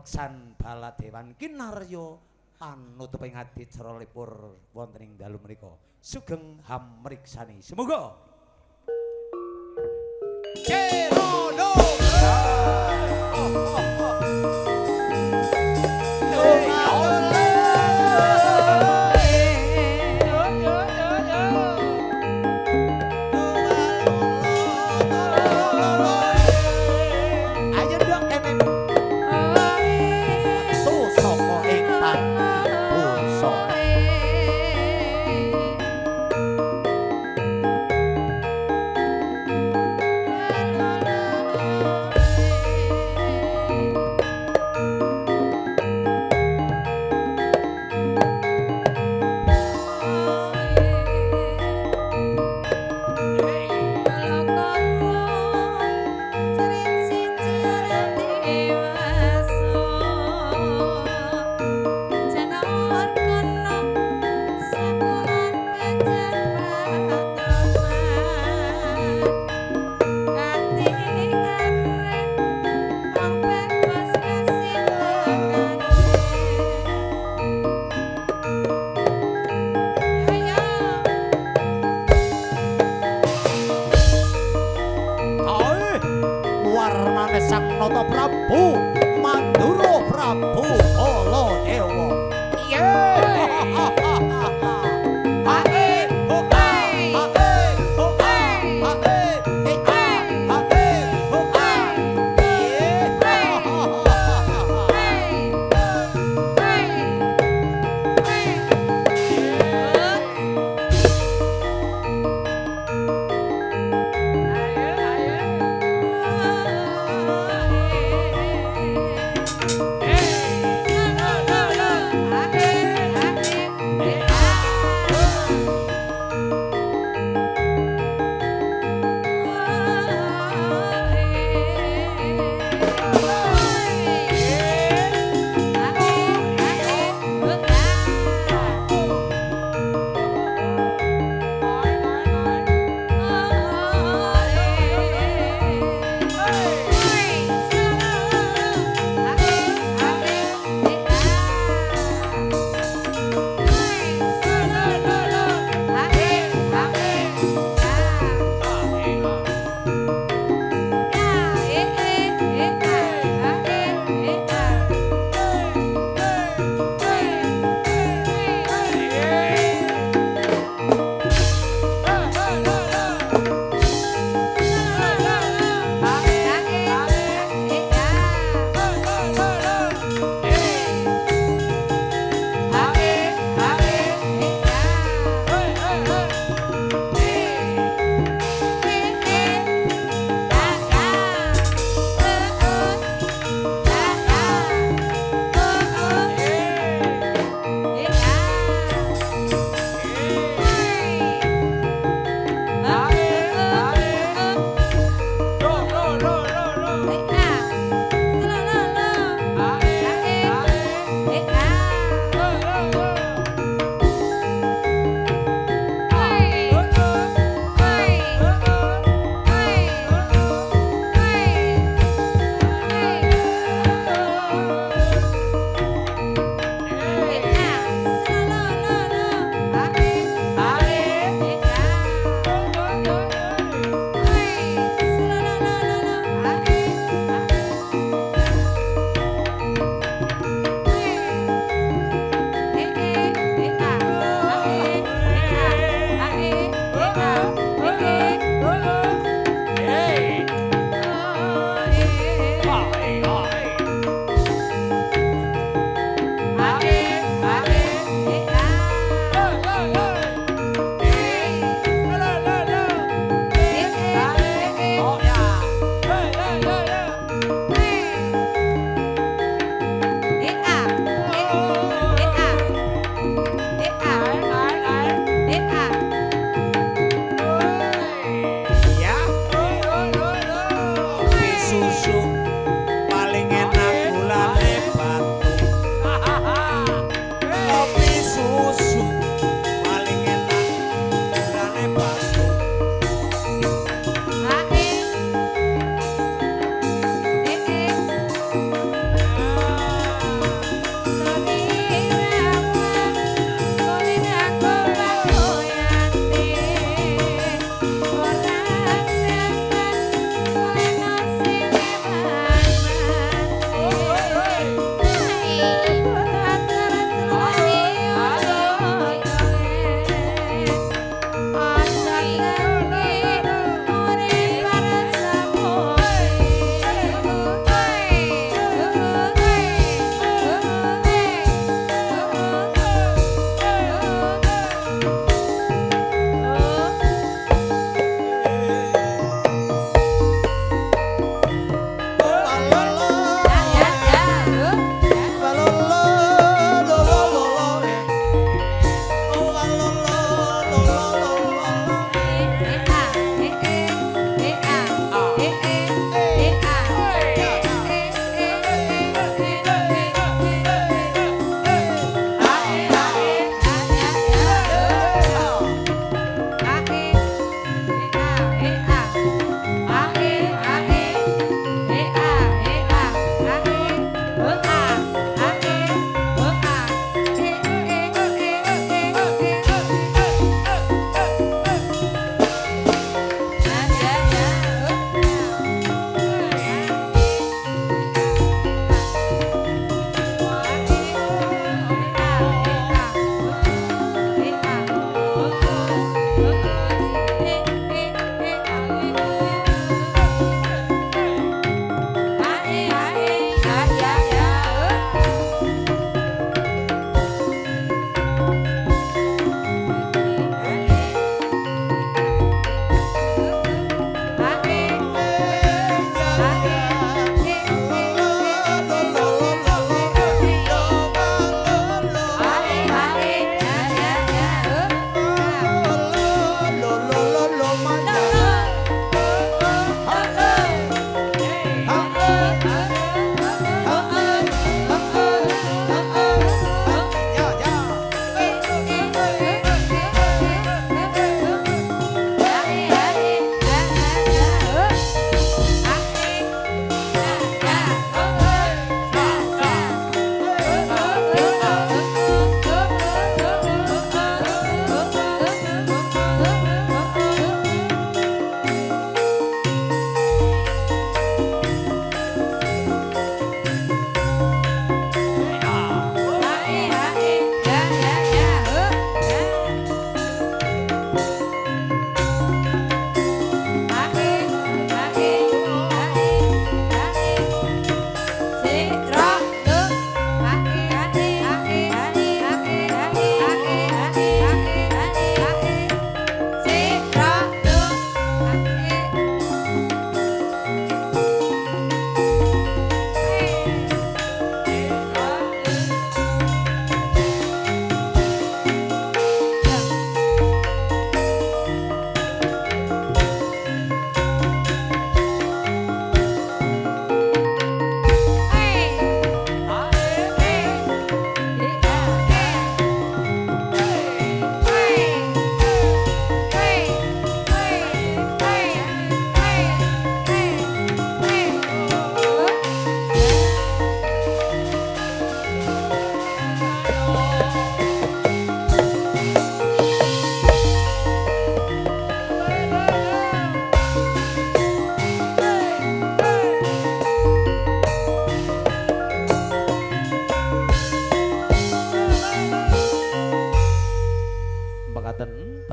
pameksan Baladewan kinarya anutuping adicara lipur wonten ing dalu menika sugeng hamriksani semoga Cerono Sang Nata Prabu Mandura Prabu Baladewa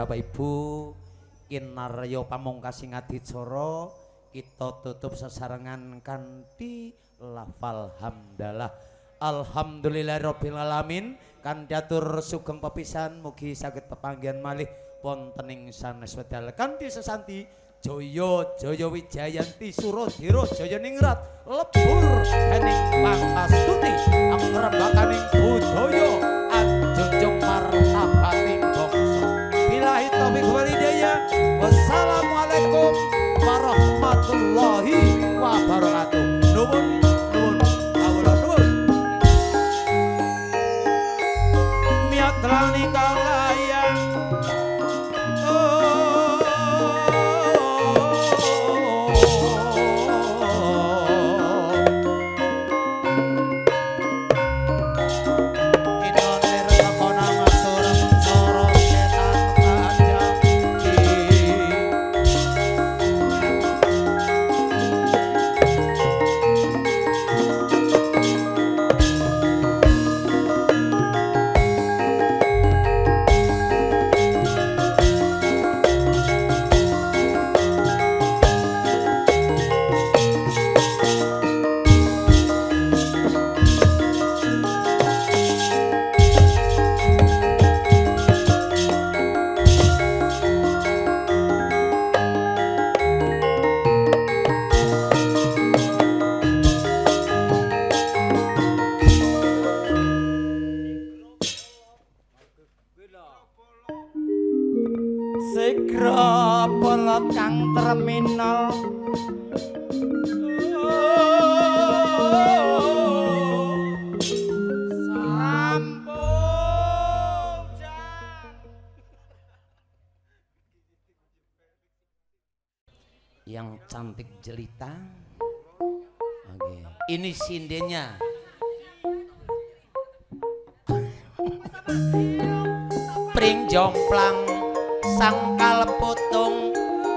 Bapak Ibu kinarya pamungkasing adicara kita tutup sesarengan kanthi lafal hamdalah alhamdulillahirabbil alamin kanthi atur sugeng pepisan mugi saged pepanggihan malih wonten ing sanes wedal kanthi sesanti Jaya Jaya Wijayanti Suradira Jaya Ningrat lebur dening pangastuti angrembakaning budaya anjunjung martabating bangsa billahi taufiq wal hidayah wassalamualaikum warahmatullahi wabarakatuh nuwun nuwun kawula nuwun miadrani kalayang Segra polot kang terminal yang cantik jelita. Oke. Ini sindenya. Pring jomplang sangkal putung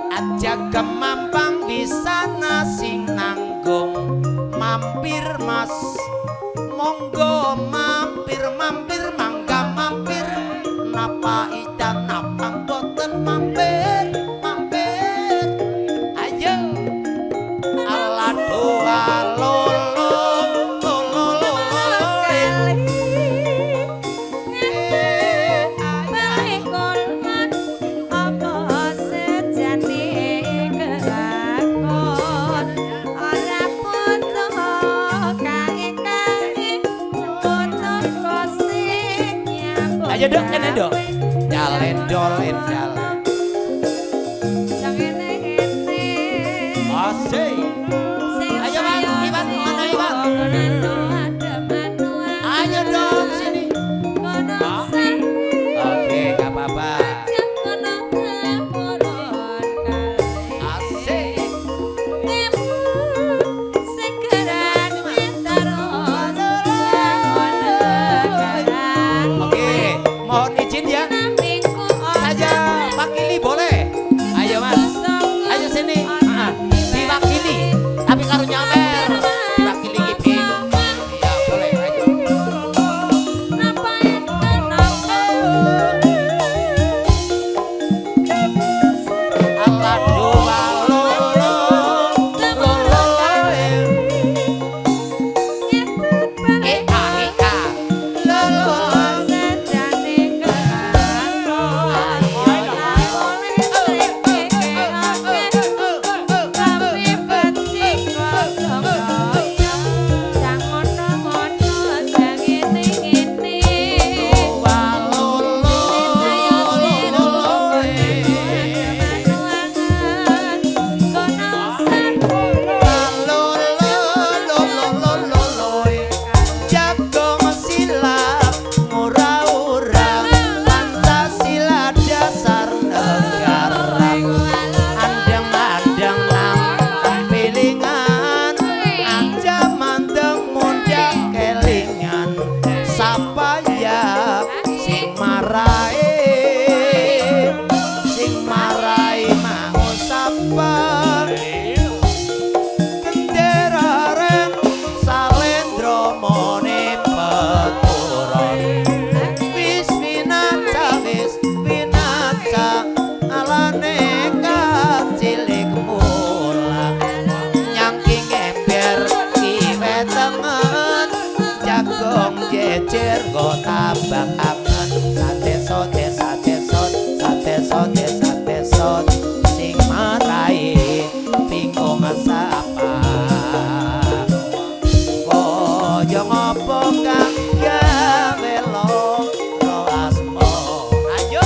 aja gemampang bisa nasing nanggung mampir mas monggo mampir mampir mangga mampir napa idan napa boten mampir mampir ayo ala doa lolo ayo dok kene dok jalen jolin jalen jangan ene asik ayo bang Iwan mana Iwan ayo dok sini oke gak apa-apa asik mohon izin ya saja jejer go tabak angen sate sote sate sot sate sote sate sot sing marai bingung sapa koyo ngopo kang gawe lo asmo ayo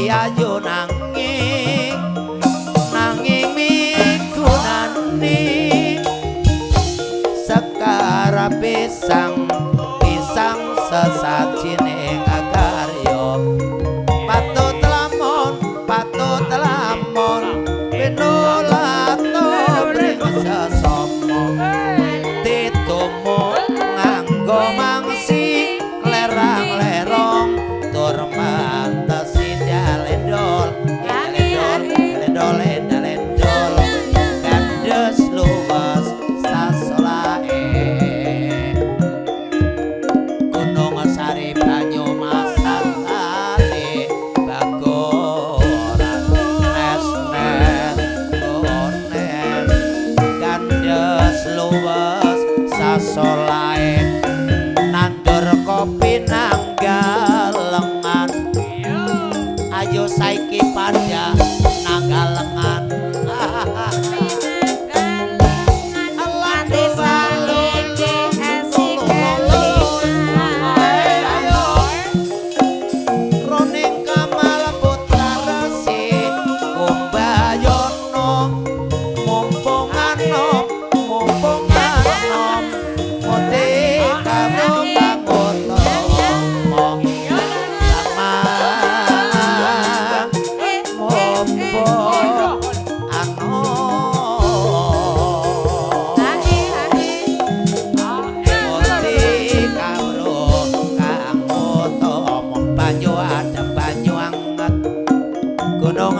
ayo nanging migunani sekara pisang sesajine kakarya patut lamun pinulato bring sesama ditumu nganggo mangsi lerang-lerong tur mantesi dalendol kandes luwes sasolae gunung sari banyu masakane bagoran nes-nes gonen kandes luwes sasolae nandur kopi nanggalengan ayo saiki pada nanggalengan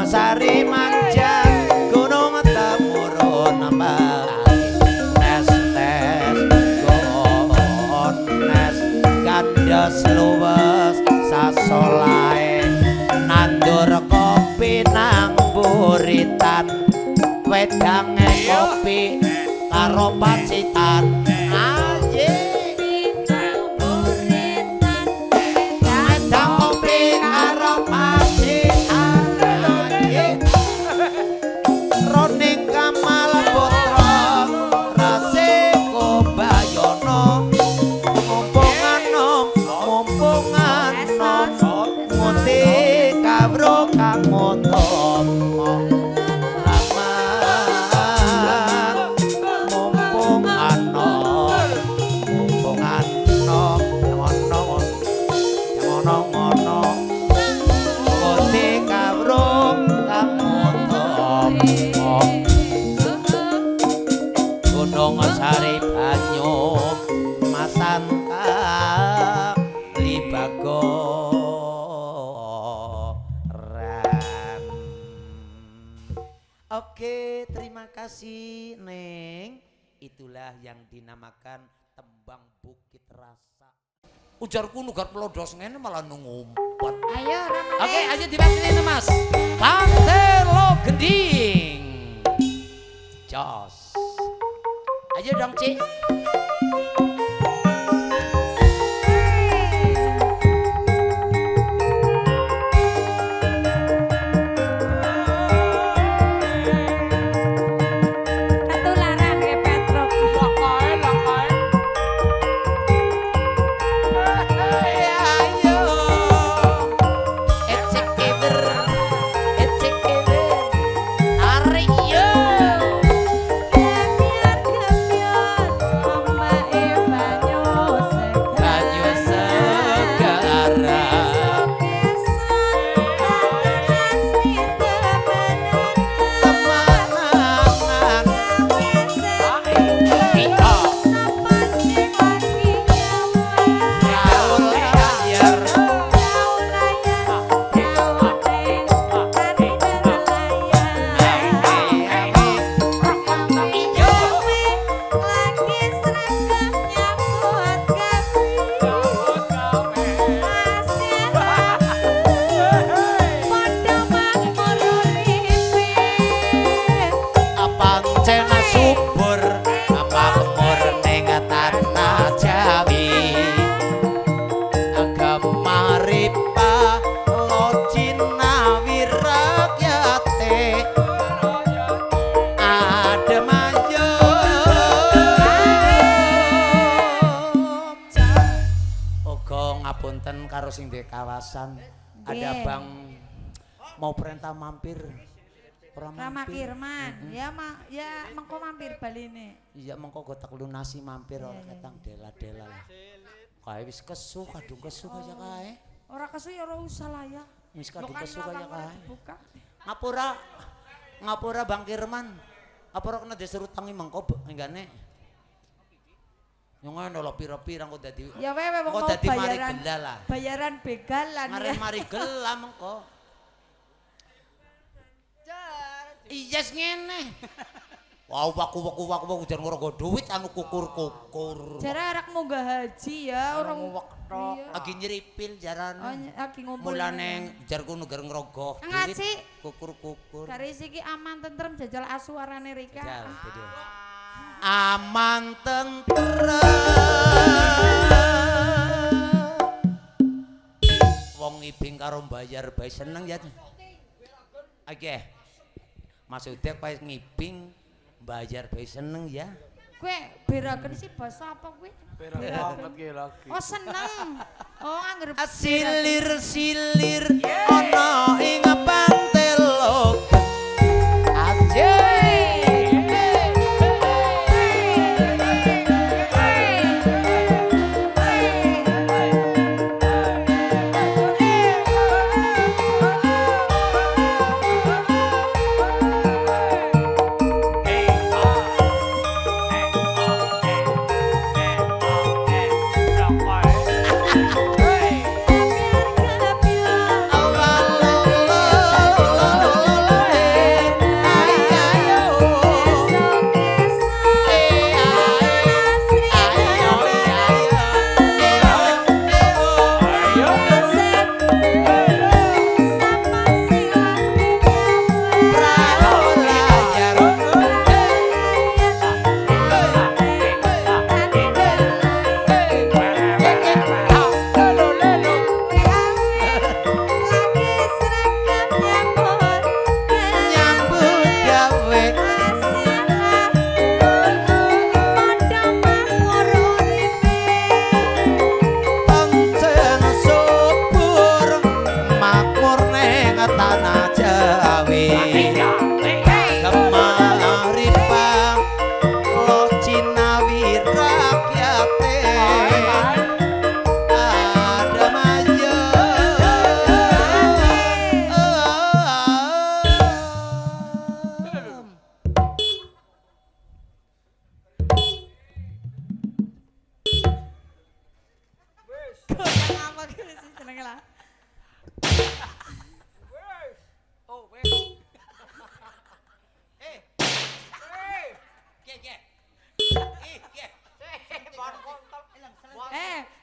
Sari manja gunung temurun nes kandas luwes sasolae nandur kopi nang buritan wedange kopi karo pacitan Sari banyu masangka libagoran. Oke, terima kasih Neng. Itulah yang dinamakan tembang Bukit Rasa. Ujarku nugar pelodos ngene malah nungumpat. Ayo Rama. Oke, ayo dibatinin Mas. Pantelo Gede. sing di kawasan. Ada Nggih. Bang mau perintah mampir. Ora Rama mampir. Kirman. Ya mengko mampir baline. Iya mengko gotak lunasi mampir ora Iya, ketang dela-dela lah. Kae wis kesu kadung kesu kaya kae. Ora kesu ya ora usah lah ya. Wis kadung Bukan kesu kaya lawang ora kae. dibuka. Ngapura Bang Kirman. Apa ora kena disuruh tangi mengko enggane. Yang ngono lho pira-pira engko dadi. Ya wewe engko mengko dadi mari bayaran. gelal lah. Bayaran begalan ya. Mari gelal mengko. Iya ngene. Wow waku jan ngoro duit anu kukur-kukur. Jare arek munggah haji ya orang wektok lagi nyeripil jarane. Oh lagi ngumpul. Mulane jarku negar ngerogoh Ngaji. kukur-kukur. Garis iki aman tentrem jajal asuarane Rika. Jajal jadi. Aman tentrem. Wong ibing karo bayar bae seneng ya. Oke. Maksudnya pas ngibing bayar bae seneng ya. Kowe beraken sih bahasa apa kowe? Banget ki lagi. Oh seneng. Oh angger Silir ana ing pantel aja.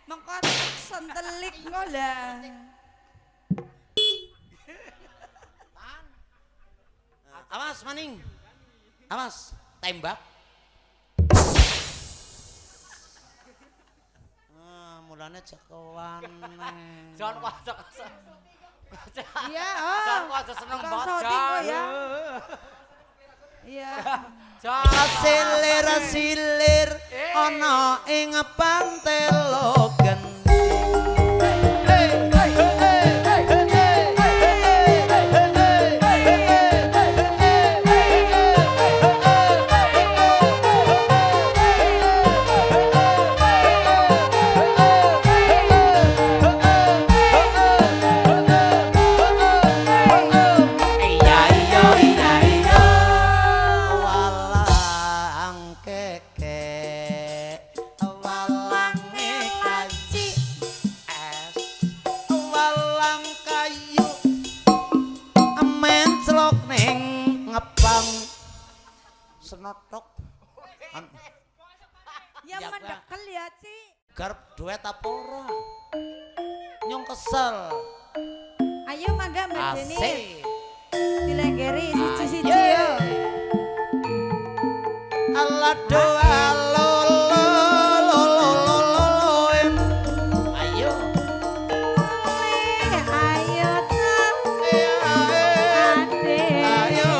mengko sentelik ngolah. Awas maning. Awas tembak. Mulane cekewan. Jangan kocok. Iya, Jangan kocok seneng banget. Ya. Iya. Silir ana ing pantelogen. Senotok. Ya mendekel ya, Ci. Garap duet apa ora? Nyong kesel. Ayo mangga Mbak Deni. Asik. Dilenggeri siji-siji yo. Allah doa lo. Ayo. Ayo ta. Ade. Ayo.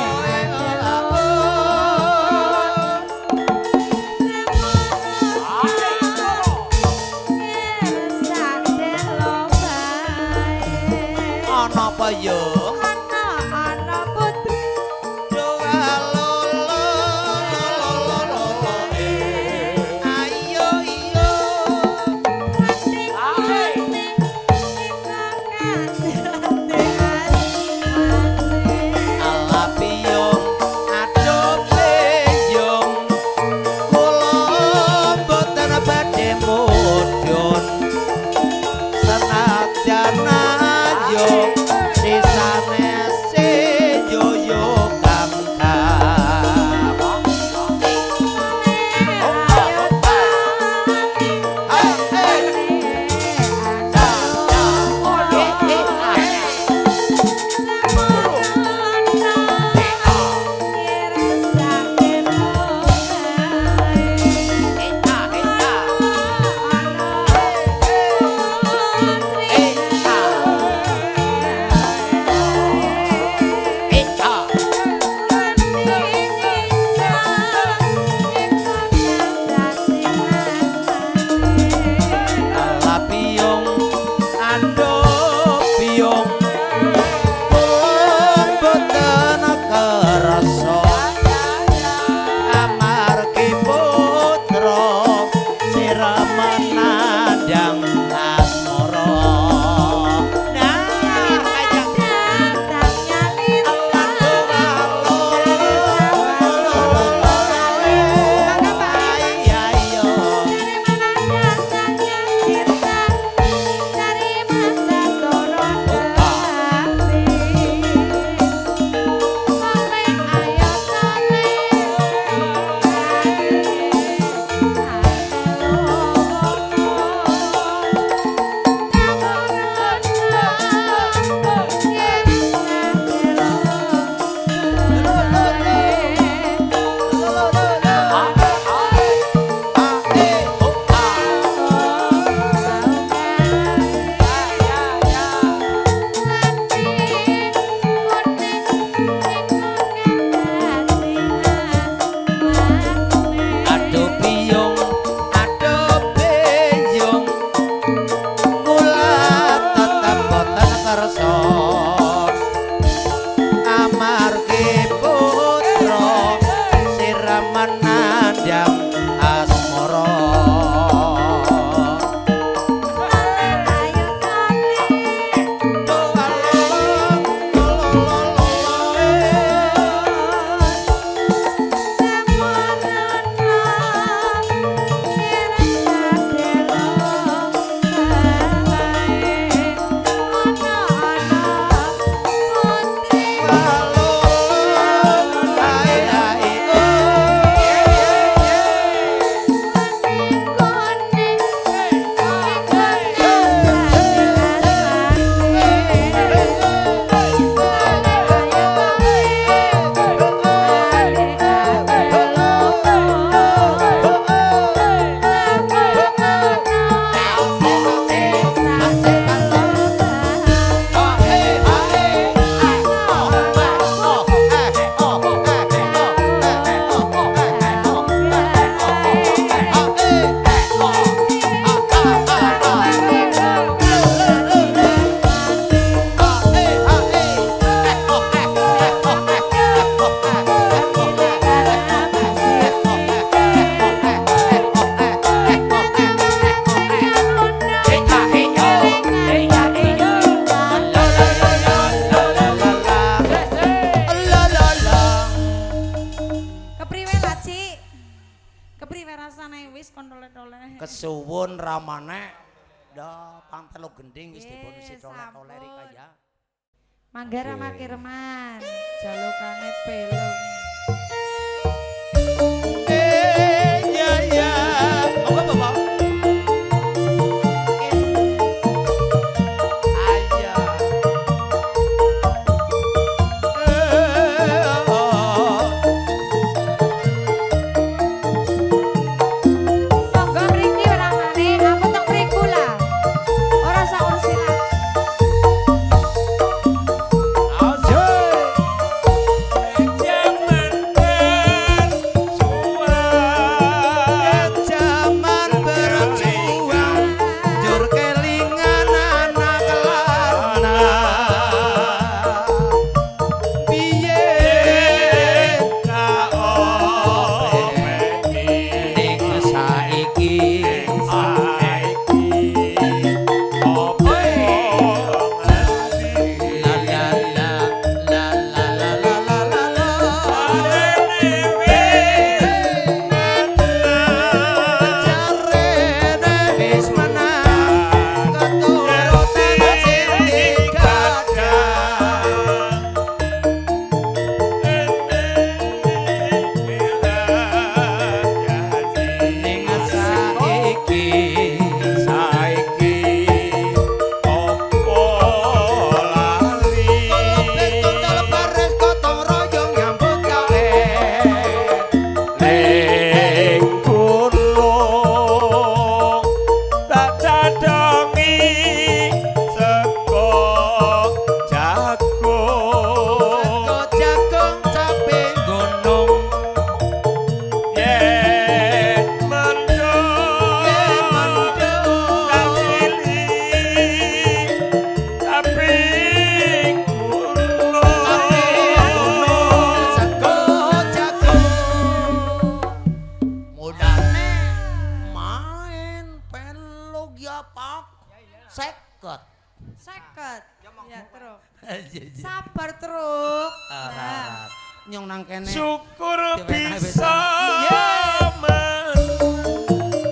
kesuwun ramane dah pantelo gending wis dipun toler-toleri kaya. Manggara makirman, jalukane pelung. Ya ya. Apa bapak? Sabar truk. Nyong nang kene. Syukur bisa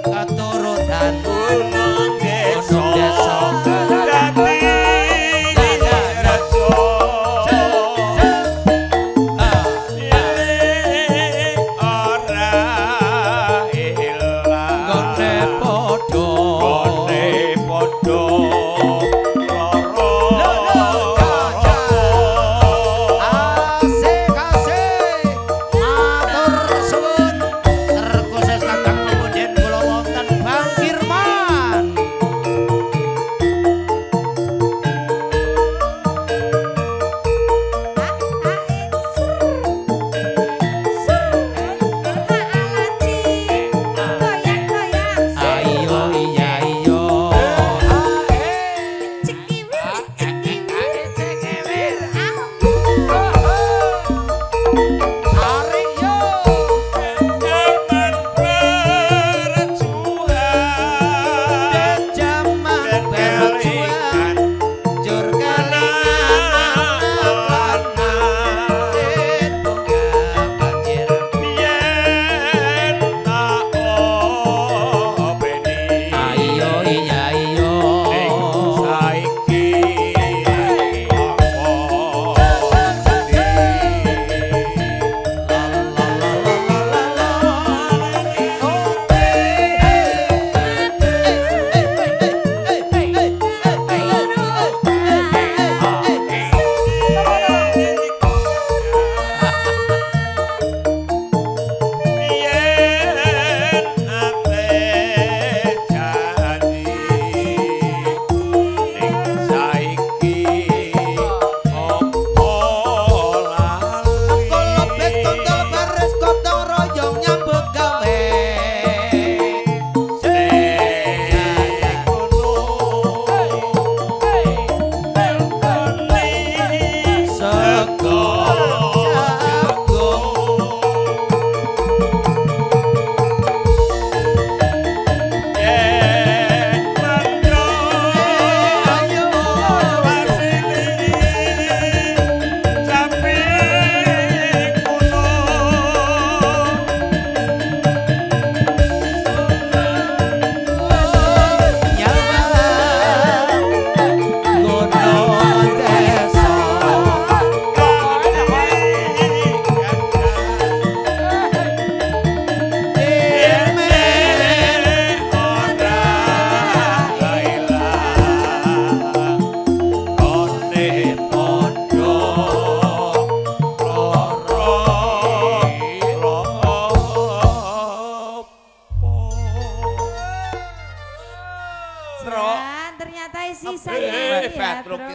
keturutan gunung desa dadi raja ora ilang gone padha Asik asik matur suwun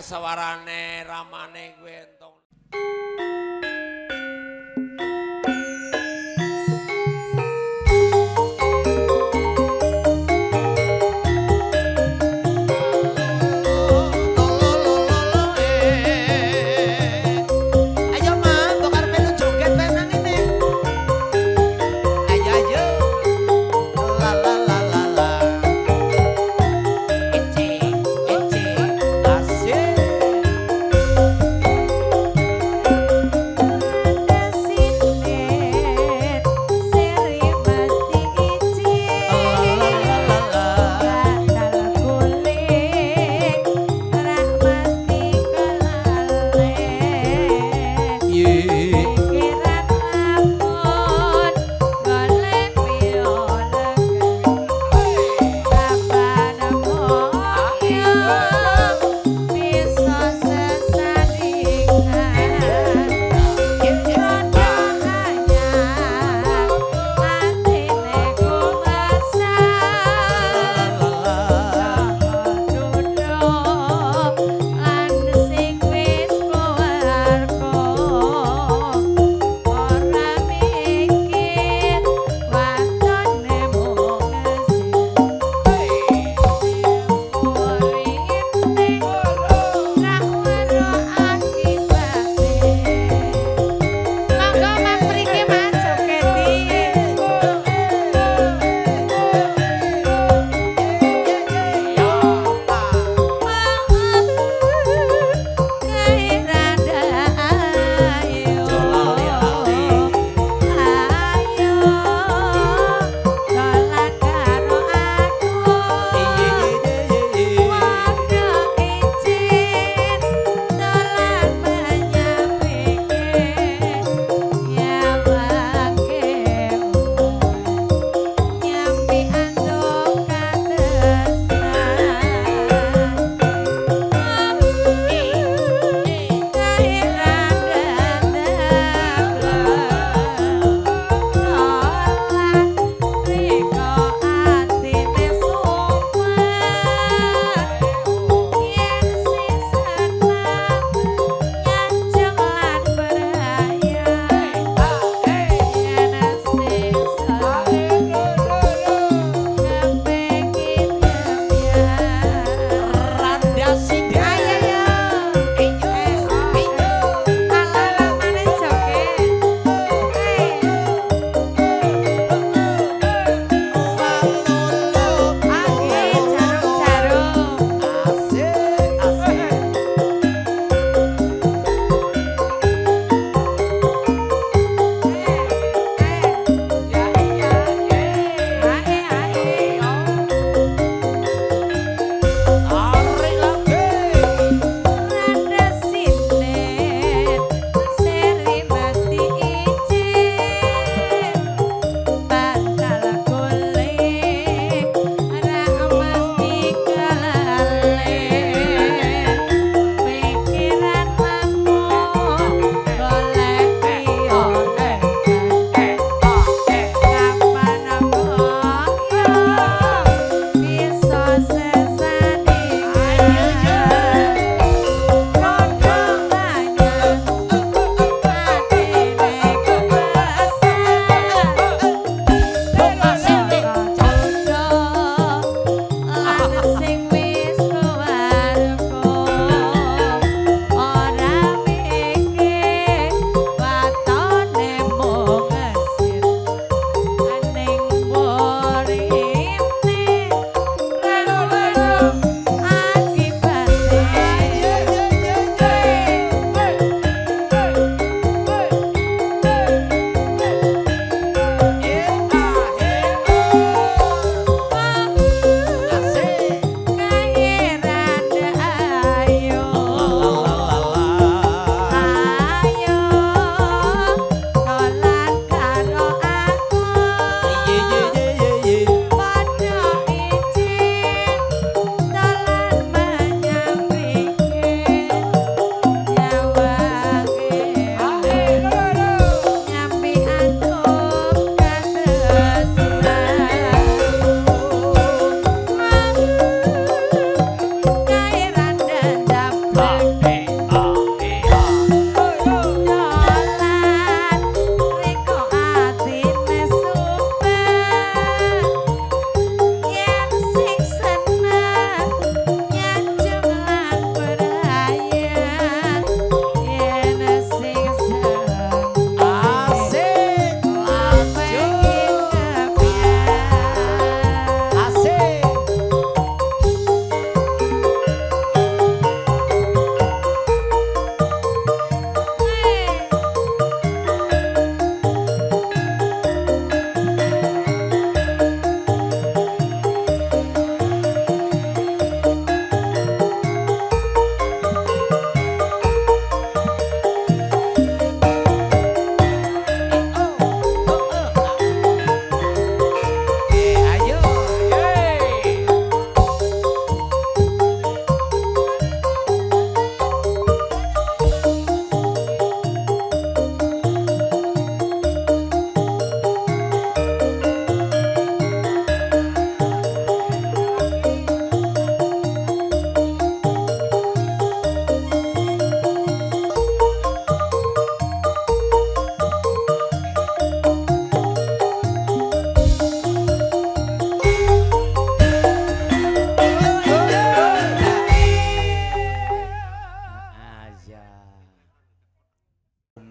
sawarane ramane kuwi entong. Ayo Mak, mbok arep melu joget wae nang ngene. Ayo ayo. La la la la la. Ece, asik.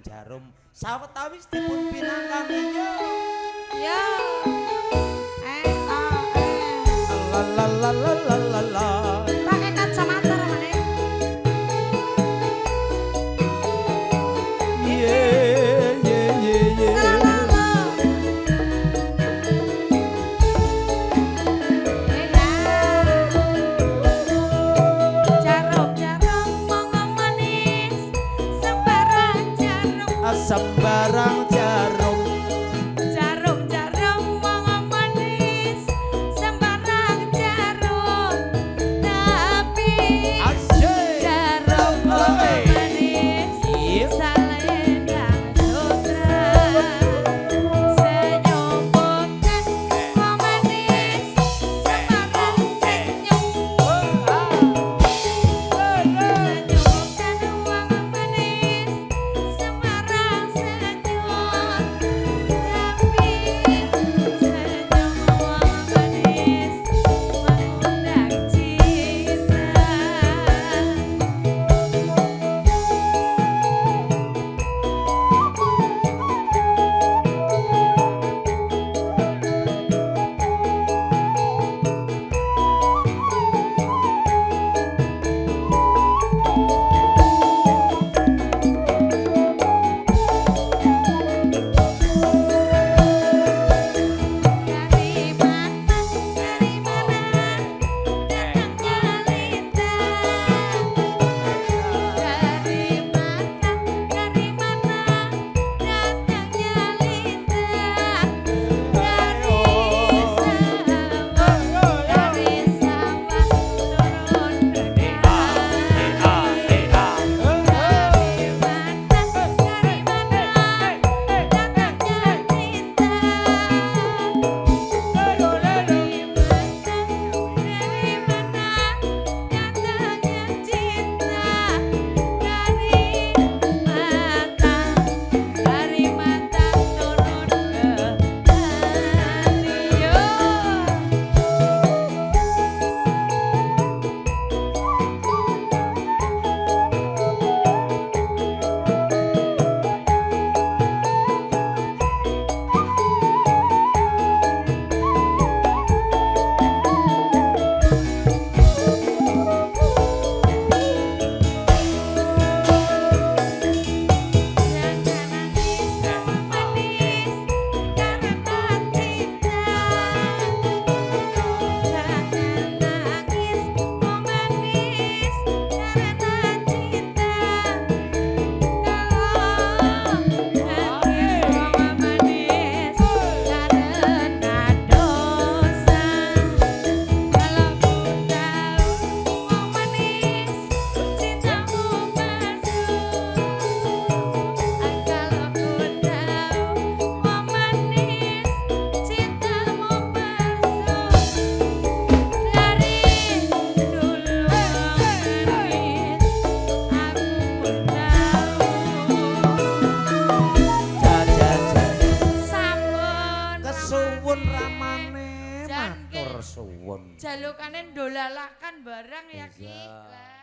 jarum sawetawis dipun pinangkani yo. Ya. La la la la la la la. Pakai kacamata ramane. Sembarang jarum jarum wong manis sembarang jarum tapi asyik jarum wong manis salendang sutra senyumkan wong manis sembarang senyum senyumkan wong manis sembarang senyum tapi senyum wong manis mengundang cinta. Dari mana datangnya lita? Dari mana datangnya lita? Dari sawah turun ke kali. Dari mana datangnya cinta? Dari mata turun ke hati. Jangan nangis manis karena cinta. Jangan nangis manis karena cinta. Kalau nangis manis karena dosa. Kalau ku tahu manis cintamu palsu. Kalau ku tahu manis cintamu palsu. Dari dulu manis aku pun tahu. Sampun kesuwun ramane Jan, matur suwun. jalukane ndolalakan barang ya Ki. Iya. Lah.